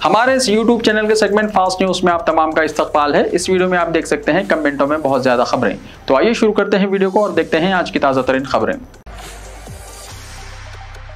हमारे इस YouTube channel के सेगमेंट फास्ट न्यूज में आप तमाम का इस्तकबाल है। इस वीडियो में आप देख सकते हैं कमेंटों में बहुत ज्यादा खबरें। तो आइए शुरू करते हैं वीडियो को और देखते हैं आज की ताजा तरीन खबरें।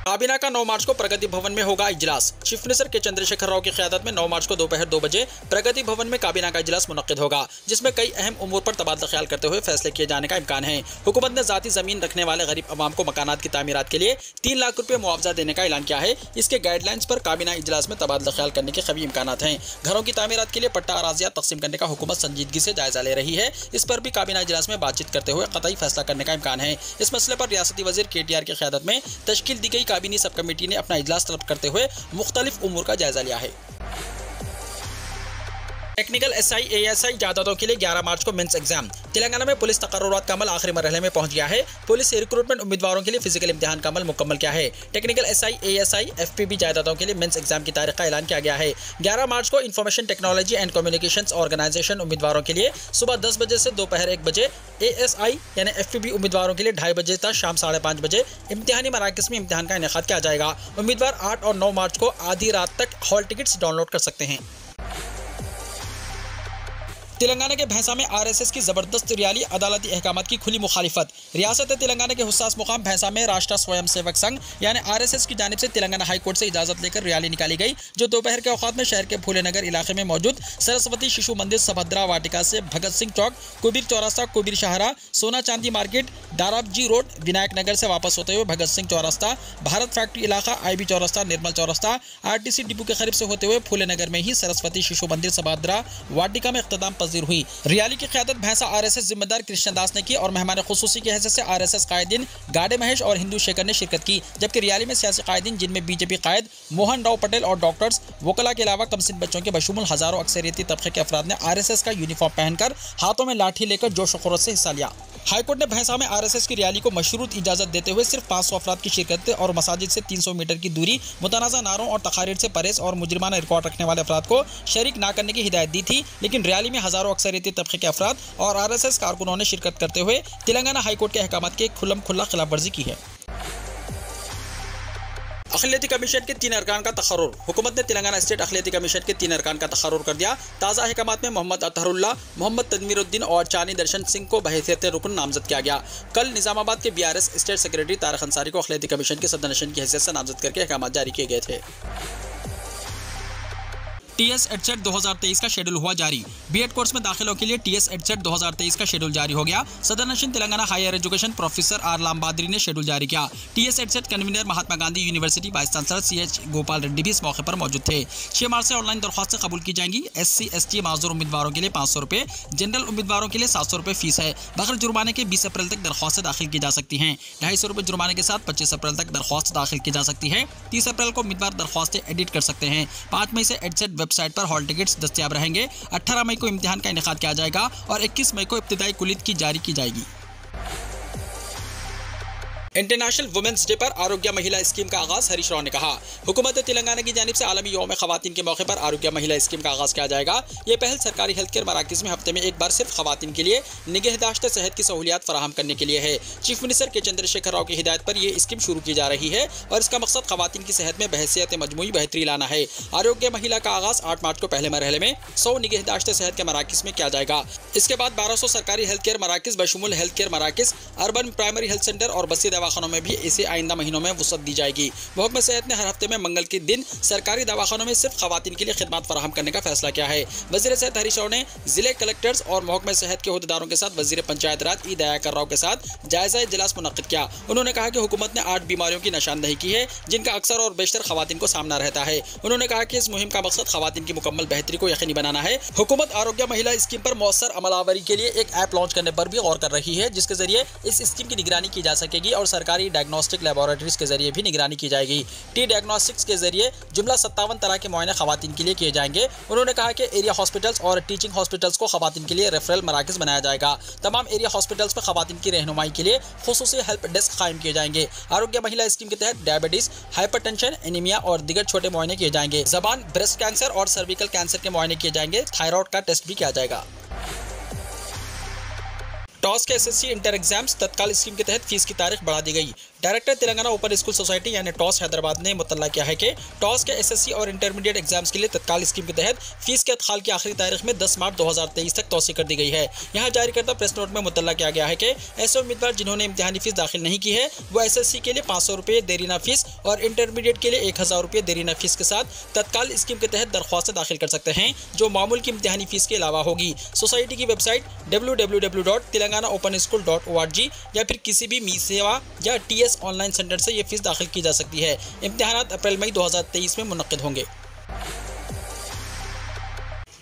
काबीना का 9 मार्च को प्रगति भवन में होगा इजलास। चीफ मिनिस्टर के चंद्रशेखर राव की क़यादत में 9 मार्च को दोपहर 2 बजे प्रगति भवन में काबीना का इजलास मुनक्किद होगा, जिसमें कई अहम उमूर पर तबादला ख्याल करते हुए फैसले किए जाने का इम्कान है। हुकूमत ने जाती जमीन रखने वाले गरीब अवाम को मकानात की तामीरात के लिए 3 लाख रुपये मुआवजा देने का ऐलान किया है। इसके गाइडलाइंस पर काबीना इजलास में तबादला ख्याल करने के कभी इम्कान हैं। घरों की तामीरात के लिए पट्टा अराजियात तकसीम करने का हुकूमत संजीदगी से जायजा ले रही है। इस पर भी काबीना इजलास में बातचीत करते हुए कतई फैसला करने का इम्कान है। इस मसले पर रियासती वजीर KTR की क़यादत में तश्कील दी गई काबीनी सब कमेटी ने अपना इजलास तलब करते हुए मुख्तलिफ उमूर का जायजा लिया है। टेक्निकल SI ASI जायदादों के लिए 11 मार्च को मेंस एग्जाम। तेलंगाना में पुलिस तकर्रुरात का अमल आखिरी मरहले में पहुंच गया है। पुलिस रिक्रूटमेंट उम्मीदवारों के लिए फिजिकल इम्तिहान का अमल मुकम्मल किया है। टेक्निकल SI ASI FPB जायदादों के लिए मेंस एग्जाम की तारीख का ऐलान किया गया है। 11 मार्च को information technology and communications organisation उम्मीदवारों के लिए सुबह 10 बजे से दोपहर 1 बजे, ASI यानी FPB उम्मीदवारों के लिए 2:30 बजे तक शाम 5:30 बजे इम्तिहानी मराकज़ में इम्तिहान का इनेकाद किया जाएगा। उम्मीदवार 8 और 9 मार्च को आधी रात तक हॉल टिकट्स डाउनलोड कर सकते हैं। तेलंगाना के भैंसा में RSS की जबरदस्त रैली, अदालती अहकामात की खुली मुखालिफत। रियासत तेलंगाना के हुस्सास मुकाम भैंसा में राष्ट्रीय स्वयं सेवक संघ यानी RSS की जानिब से तेलंगाना हाई कोर्ट से इजाजत लेकर रैली निकाली गई, जो दोपहर के औकात में शहर के फूलेनगर इलाके में मौजूद सरस्वती शिशु मंदिर सभद्रा वाटिका से भगत सिंह चौक, कुबीर चौरास्ता, कुबीर शाहरा, सोना चांदी मार्केट, दाराबजी रोड, विनायक नगर से वापस होते हुए भगत सिंह चौरास्ता, भारत फैक्ट्री इलाका, IB चौरास्ता, निर्मल चौरास्ता, RTC डिपो के करीब से होते हुए फूलेनगर में ही सरस्वती शिशु मंदिर सभद्रा वाटिका में इख्तिताम पजीर हुई। रैली की क़यादत भैंसा RSS जिम्मेदार कृष्ण दास ने की और मेहमान खुसूसी की हैसियत से RSS कायदीन गाडे महेश और हिंदू शेखर ने शिरकत की। जबकि रैली में सियासी कायदीन जिनमें BJP कायद मोहन राव पटेल और डॉक्टर्स वकला के अलावा कमसिन बच्चों के बशुमुल हजारों अक्सरियती तबके के अफराद ने RSS का यूनिफॉर्म पहनकर हाथों में लाठी लेकर जोश खरोश से हिस्सा लिया। हाईकोर्ट ने भैंसा में RSS की रैली को मशरूत इजाजत देते हुए सिर्फ 500 अफराद की शिरकत और मसाजिद से 300 मीटर की दूरी, मुतनाज़ा नारों और तकारीर से परहेज और मुजरिमाना रिकॉर्ड रखने वाले अफराद को शरीक ना करने की हिदायत दी थी। लेकिन रैली में हजारों अक्सरियती तबके के अफराद और RSS कारकुनों ने शिरकत करते हुए तेलंगाना हाईकोर्ट के अहकामात की खुल्लम खुल्ला खिलाफ वर्जी की है। अखिलती कमीशन के 3 अरकान का तकर्रुर। हुकूमत ने तेलंगाना स्टेट अखिलती कमीशन के 3 अरकान का तकर्रुर कर दिया। ताज़ा अहकामात में मोहम्मद अतहरुल्लाह, मोहम्मद तदमीरुद्दीन और चानी दर्शन सिंह को बहैसियत रुकन नामजद किया गया। कल निजामाबाद के BRS state secretary Tariq Ansari को अखिलती कमीशन के सदरनशीन की हैसियत से नामजद करके अहकामात जारी किए गए थे। TS EdSET 2023 का शेड्यूल हुआ जारी। B.Ed कोर्स में दाखिलों के लिए TS EdSET 2023 का शेड्यूल जारी हो गया। सदरनशीन Telangana higher education professor R. Limbadri ने शेड्यूल जारी किया। TS EdSET convener Mahatma Gandhi University vice chancellor CH Gopal Reddy भी इस मौके पर मौजूद थे। 6 मार्च से ऑनलाइन दरख्वास्तें कबूल की जाएंगी। SC ST माजूर उम्मीदवारों के लिए 500 रुपये, जनरल उम्मीदवारों के लिए 700 रुपये फीस है। बगैर जुर्माने के 20 अप्रैल तक दरख्वास्तें दाखिल की जा सकती हैं। 250 रुपये जुर्माने के साथ 25 अप्रैल तक दरख्वास्त दाखिल की जा सकती है। 30 अप्रैल को उम्मीदवार दरख्वास्तें एडिट कर सकते हैं। 5 मई से EdSET वेबसाइट पर हॉल टिकट दस्तयाब रहेंगे। 18 मई को इम्तिहान का इनेकाद किया जाएगा और 21 मई को इब्तिदाई कुलीत की जारी की जाएगी। इंटरनेशनल वुमेन्स डे पर आरोग्य महिला स्कीम का आगाज। हरीश राव ने कहा, हुकूमत तेलंगाना की जानिब से आलमी यौम खवातीन के मौके पर आरोग्य महिला स्कीम का आगाज किया जाएगा। ये पहल सरकारी हेल्थ केयर मराकज़ में हफ्ते में एक बार सिर्फ खवातीन के लिए निगहदाश्त सेहत की सहूलियात फराहम करने के लिए है। चीफ मिनिस्टर के चंद्रशेखर राव की हिदायत पर यह स्कीम शुरू की जा रही है और इसका मकसद खवातीन की सेहत में बहसियत मजमूई बेहतरी लाना है। आरोग्य महिला का आगाज 8 मार्च को पहले मरहले में 100 निगहदाश्त सेहत के मराकज़ में किया जाएगा। इसके बाद 1200 सरकारी हेल्थ केयर मराकज़ बशुमुल हेल्थ केयर मराकज़, अर्बन प्राइमरी हेल्थ सेंटर और बस्ती दवाखानों में भी इसे आइंदा महीनों में वसअत दी जाएगी। महकमा सेहत ने हर हफ्ते में मंगल के दिन सरकारी दवाखानों में सिर्फ खवातीन के लिए खिदमत फराहम करने का फैसला किया है। वज़ीर सेहत हरीश राव ने जिले कलेक्टर्स और महकमा सेहत के अहदेदारों के साथ वज़ीर पंचायत राज ई दयाकर राव के साथ जायजा इजलास मुनक्किद किया। उन्होंने कहा कि हुकूमत ने 8 बीमारियों की निशानदही की है जिनका अक्सर और बेशतर खवातीन को सामना रहता है। उन्होंने कहा कि इस मुहिम का मकसद खवातीन की मुकम्मल बेहतरी को यकीनी बनाना है। हुकूमत आरोग्य महिला स्कीम पर मौसर अमलावरी के लिए एक ऐप लॉन्च करने पर भी गौर कर रही है, जिसके जरिए इस स्कीम की निगरानी की जा सकेगी और सरकारी डायग्नोस्टिक लेबोरेटरीज के जरिए भी निगरानी की जाएगी। टी डायग्नोस्टिक्स के जरिए जुमला 57 तरह के मुआयने खवातीन के लिए किए जाएंगे। उन्होंने कहा कि एरिया हॉस्पिटल्स और टीचिंग हॉस्पिटल्स को खवातीन के लिए रेफरल मराकज़ बनाया जाएगा। तमाम एरिया हॉस्पिटल्स पर खवातीन की रहनुमाई के लिए खुसूसी हेल्प डेस्क कायम किए जाएंगे। आरोग्य महिला स्कीम के तहत डायबिटीज, हाइपरटेंशन, एनीमिया और दीगर छोटे मुआयने किए जाएंगे। जबान, ब्रेस्ट कैंसर और सर्विकल कैंसर के मुआयने किए जाएंगे। थायराइड का टेस्ट भी किया जाएगा। टॉस के SSC इंटर एग्जाम्स तत्काल स्कीम के तहत फीस की तारीख बढ़ा दी गई। Director Telangana open school society यानी टॉस हैदराबाद ने मुतल्ला किया है कि टॉस के एसएससी और इंटरमीडिएट एग्जाम्स के लिए तत्काल स्कीम के तहत फीस के अदखाल की आखिरी तारीख में 10 मार्च 2023 तक तौसी कर दी गई है। यहाँ जारी करता प्रेस नोट में मुतल्ला किया गया है कि ऐसे उम्मीदवार जिन्होंने इम्तिहानी फीस दाखिल नहीं की है वो एसएससी के लिए 500 रुपये देरीना फीस और इंटरमीडिएट के लिए 1000 रुपये देरीना फीस के साथ तत्काल स्कीम के तहत दरख्वास्तें दाखिल कर सकते हैं, जो मामूल की इम्तिहानी फीस के अलावा होगी। सोसाइटी की वेबसाइट www.telanganaopenschool.org या फिर किसी भी मी सेवा या टीएस ऑनलाइन सेंटर से ये फीस दाखिल की जा सकती है। इम्तिहानात अप्रैल मई 2023 में मुनक्किद होंगे।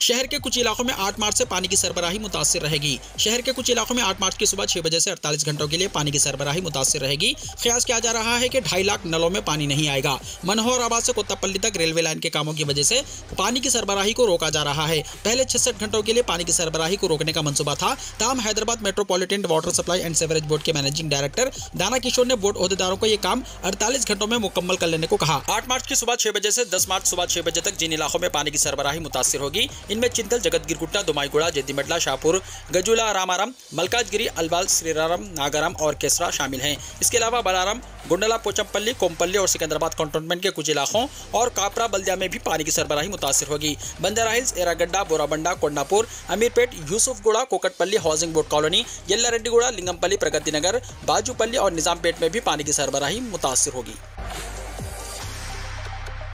शहर के कुछ इलाकों में 8 मार्च से पानी की सरबराही मुतासिर रहेगी। शहर के कुछ इलाकों में 8 मार्च की सुबह 6 बजे से 48 घंटों के लिए पानी की सरबराही मुतासिर रहेगी। ख्यास किया जा रहा है कि 2.5 लाख नलों में पानी नहीं आएगा। मनोहराबाद से कोत्तापल्ली तक रेलवे लाइन के कामों की वजह से पानी की सरबराही को रोका जा रहा है। पहले 66 घंटों के लिए पानी की सरबराही को रोकने का मंसूबा था। ताहम Hyderabad Metropolitan Water Supply and Sewerage Board के मैनेजिंग डायरेक्टर दाना किशोर ने बोर्ड ओहदेदारों को यह काम 48 घंटों में मुकम्मल कर लेने को कहा। 8 मार्च की सुबह 6 बजे से 10 मार्च सुबह 6 बजे तक जिन इलाकों में पानी की सरबराही मुतासिर होगी, इनमें चिंतल, जगतगिरगुट्टा, दुमाईगुड़ा, जेद्दीमेटला, शाहपुर, गजुला, रामाराम, मलकाजगिरी, अलवाल, श्रीराम, नागाराम और केसरा शामिल हैं। इसके अलावा बलाराम, गुंडला, पोचमपल्ली, कोमपल्ली और सिकंदराबाद कंटोनमेंट के कुछ इलाकों और कापरा बल्दिया में भी पानी की सरबराही मुतासिर होगी। Banjara Hills, Erragadda, Borabanda, Kondapur, Ameerpet, Yousufguda, Kukatpally, Housing Board Colony, Yellareddyguda, Lingampally, Pragathi Nagar, Bachupally और निजामपेट में भी पानी की सरबराही मुतासिर होगी।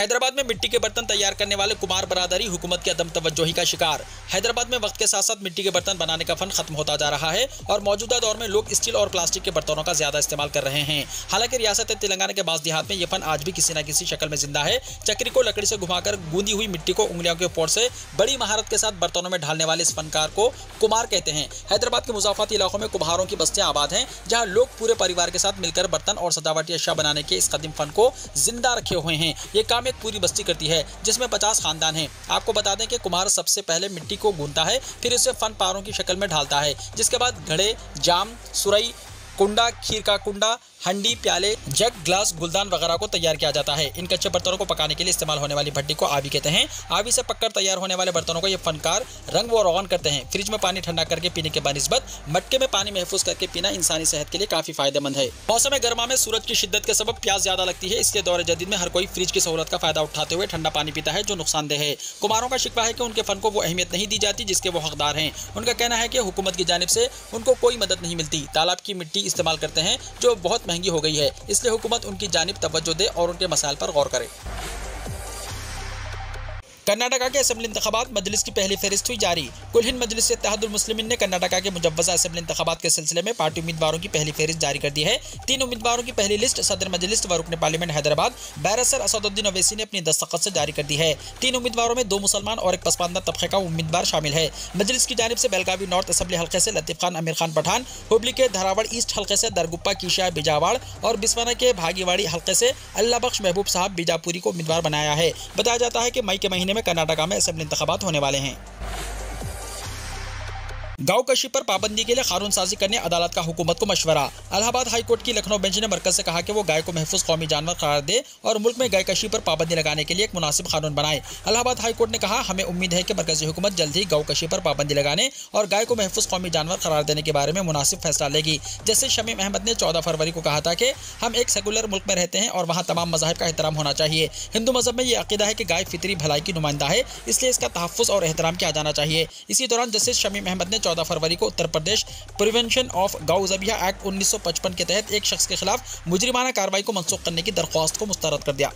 हैदराबाद में मिट्टी के बर्तन तैयार करने वाले कुमार बरादरी हुकूमत की अदम तवज्जोही का शिकार। हैदराबाद में वक्त के साथ साथ मिट्टी के बर्तन बनाने का फन खत्म होता जा रहा है और मौजूदा दौर में लोग स्टील और प्लास्टिक के बर्तनों का ज्यादा इस्तेमाल कर रहे हैं। हालांकि रियासत तेलंगाना के बाज़ देहात में यह फन आज भी किसी न किसी शक्ल में जिंदा है। चक्री को लकड़ी से घुमाकर गूंदी हुई मिट्टी को उंगलियों के ऊपर से बड़ी महारत के साथ बर्तनों में ढालने वाले इस फनकार को कुमार कहते हैं। हैदराबाद के मुजाफाती इलाकों में कुम्हारों की बस्तियां आबाद हैं, जहाँ लोग पूरे परिवार के साथ मिलकर बर्तन और सजावटी अशिया बनाने के इस कदीम फन को जिंदा रखे हुए हैं। ये काम एक पूरी बस्ती करती है जिसमें 50 खानदान हैं। आपको बता दें कि कुम्हार सबसे पहले मिट्टी को गूंथता है, फिर इसे फन पारों की शक्ल में ढालता है, जिसके बाद घड़े, जाम, सुरई, कुंडा, खीर का कुंडा, हंडी, प्याले, जग, ग्लास, गुलदान वगैरह को तैयार किया जाता है। इन कच्चे बर्तनों को पकाने के लिए इस्तेमाल होने वाली भट्टी को आवी कहते हैं। आवी से पककर तैयार होने वाले बर्तनों को ये फनकार रंग व रोगन करते हैं। फ्रिज में पानी ठंडा करके पीने के बनिस्बत मटके में पानी महफूज करके पीना इंसानी सेहत के लिए काफी फायदेमंद है। मौसम गर्मा में सूरज की शिद्दत के सबब प्यास ज्यादा लगती है, इसलिए दौर जदीद में हर कोई फ्रिज की सहूलत का फायदा उठाते हुए ठंडा पानी पीता है, जो नुकसानदेह है। कुमारों का शिकवा है कि उनके फन को वो अहमियत नहीं दी जाती जिसके वो हकदार हैं। उनका कहना है कि हुकूमत की जानिब से उनको कोई मदद नहीं मिलती। तालाब की मिट्टी इस्तेमाल करते हैं जो बहुत महंगी हो गई है, इसलिए हुकूमत उनकी जानिब तवज्जो दे और उनके मसाइल पर गौर करे। कर्नाटका के असेंबली इंतखाबात मजलिस की पहली फहरिस्त हुई जारी। कुल हिंद मजलिस इत्तेहादुल मुस्लिमीन ने कर्नाटका के मुजव्वज़ा असेंबली इंतखाबात के सिलसिले में पार्टी उम्मीदवारों की पहली फहरिस्त जारी कर दी है। 3 उम्मीदवारों की पहली लिस्ट सदर मजलिस व रुकन पार्लियामेंट हैदराबाद बैरिस्टर असदुद्दीन ओवैसी ने अपनी दस्तखत से जारी कर दी है। 3 उम्मीदवारों में 2 मुसलमान और एक पसमानदा तबके का उम्मीदवार शामिल है। मजलिस की जानिब से बेलगावी नॉर्थ असेंबली हल्के से लतीफ खान अमीर खान पठान, हुबली के धारावाड़ ईस्ट हल्के से दरगुप्पा कीशा बिजावाड़ और बिस्वाना के भागीवाड़ी हल्के से अल्लाह बख्श महबूब साहब बीजापुरी को उम्मीदवार बनाया है। बताया जाता है कि मई के महीने में कर्नाटका में असेंबली इंतखाबात होने वाले हैं। गाँव कशी पर पाबंदी के लिए कानून साजी करने अदालत का हुकूमत को मशवरा। इलाहाबाद हाई कोर्ट की लखनऊ बेंच ने मरकज से कहा कि वो गाय को महफूज कौमी जानवर करार दे और मुल्क में गाय कशी पर पाबंदी लगाने के लिए एक मुनासिब कानून बनाए। इलाहाबाद हाई कोर्ट ने कहा, हमें उम्मीद है कि मरकजी हुकूमत जल्द ही गौ कशी पर पाबंदी लगाने और गाय को महफूज कौमी जानवर करार देने के बारे में मुनासिब फैसला लेगी। जस्टिस शमीम अहमद ने 14 फरवरी को कहा था कि हम एक सेकुलर मुल्क में रहते हैं और वहाँ तमाम मज़ाहिब का एहतराम होना चाहिए। हिंदू मज़हब में ये अकीदा है कि गाय फितरी भलाई की नुमाइंदा है, इसलिए इसका तहफ़्फ़ुज़ और एहतराम किया जाना चाहिए। इसी दौरान जस्टिस शमीम अहमद ने 14 फरवरी को उत्तर प्रदेश प्रिवेंशन ऑफ गौ ज़बिया एक्ट 1955 के तहत एक शख्स के खिलाफ मुजरिमाना कार्रवाई को मनसूख करने की दरख्वास्त को मुस्तरद कर दिया।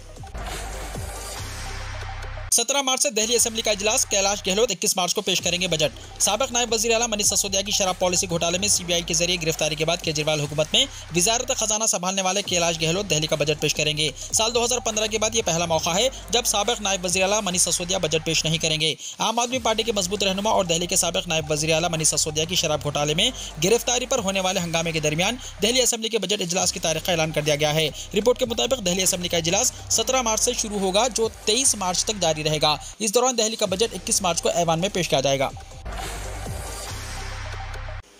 17 मार्च से दिल्ली असेंबली का इजलास। कैलाश गहलोत 21 मार्च को पेश करेंगे बजट। साबिक नायब वज़ीर आला मनीष सिसोदिया की शराब पॉलिसी घोटाले में सीबीआई के जरिए गिरफ्तारी के बाद केजरीवाल हुकूमत में वजारत खजाना संभालने वाले कैलाश गहलोत दिल्ली का बजट पेश करेंगे। साल 2015 के बाद ये पहला मौका है जब साबिक नायब वज़ीर आला मनीष सिसोदिया बजट पेश नहीं करेंगे। आम आदमी पार्टी के मजबूत रहनुमा और दिल्ली के साबिक नायब वज़ीर आला मनीष सिसोदिया की शराब घोटाले में गिरफ्तारी पर होने वाले हंगामे के दरमियान दिल्ली असेंबली के बजट इजलास की तारीख का ऐलान कर दिया गया है। रिपोर्ट के मुताबिक दिल्ली असेंबली का इजलास 17 मार्च से शुरू होगा, जो 23 मार्च तक जारी रहेगा। इस दौरान दिल्ली का बजट 21 मार्च को ऐवान में पेश किया जाएगा।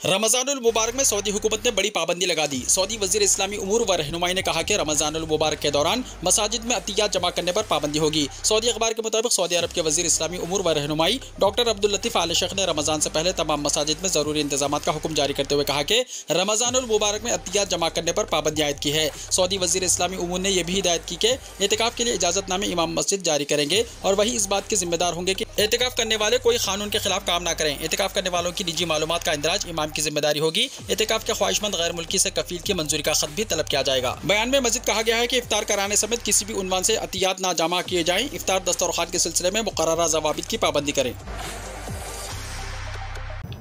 रमजानुल मुबारक में सऊदी हुकूमत ने बड़ी पाबंदी लगा दी। सऊदी वजीर इस्लामी उमूर व रहनुमाई ने कहा कि रमजानुल मुबारक के दौरान मसाजिद में अतियात जमा करने पर पाबंदी होगी। सऊदी अखबार के मुताबिक सऊदी अरब के वजीर इस्लामी उमूर व रहनुमाई डॉक्टर अब्दुल लतीफ आल शेख ने रमजान से पहले तमाम मसाजिद में जरूरी इंतजाम का हुक्म जारी करते हुए कहा कि रमजानुल मुबारक में अतियात जमा करने पर पाबंदी आयद की है। सऊदी वजीर इस्लामी उमूर ने यह भी हिदायत की कि एतिकाफ के लिए इजाजतनामे इमाम मस्जिद जारी करेंगे और वही इस बात के जिम्मेदार होंगे कि एतिकाफ करने वाले कोई कानून के खिलाफ काम न करें। एतिकाफ करने वालों की निजी मालूमात का इंदराज इमाम की जिम्मेदारी होगी। एतिकाफ के ख्वाहिशमंद गैर मुल्की से कफील की मंजूरी का खत भी तलब किया जाएगा। बयान में मजीद कहा गया है कि इफ्तार कराने समेत किसी भी उन्वान से अतियात ना जमा किए जाएं। इफ्तार दस्तरखान के सिलसिले में मुकर्ररा ज़वाबित की पाबंदी करें।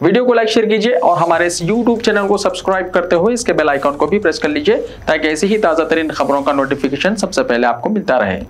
वीडियो को लाइक शेयर कीजिए और हमारे इस YouTube चैनल को सब्सक्राइब करते हुए इसके बेल आइकॉन को भी प्रेस कर लीजिए ताकि ऐसी ही ताज़ा तरीन खबरों का नोटिफिकेशन सबसे पहले आपको मिलता रहे।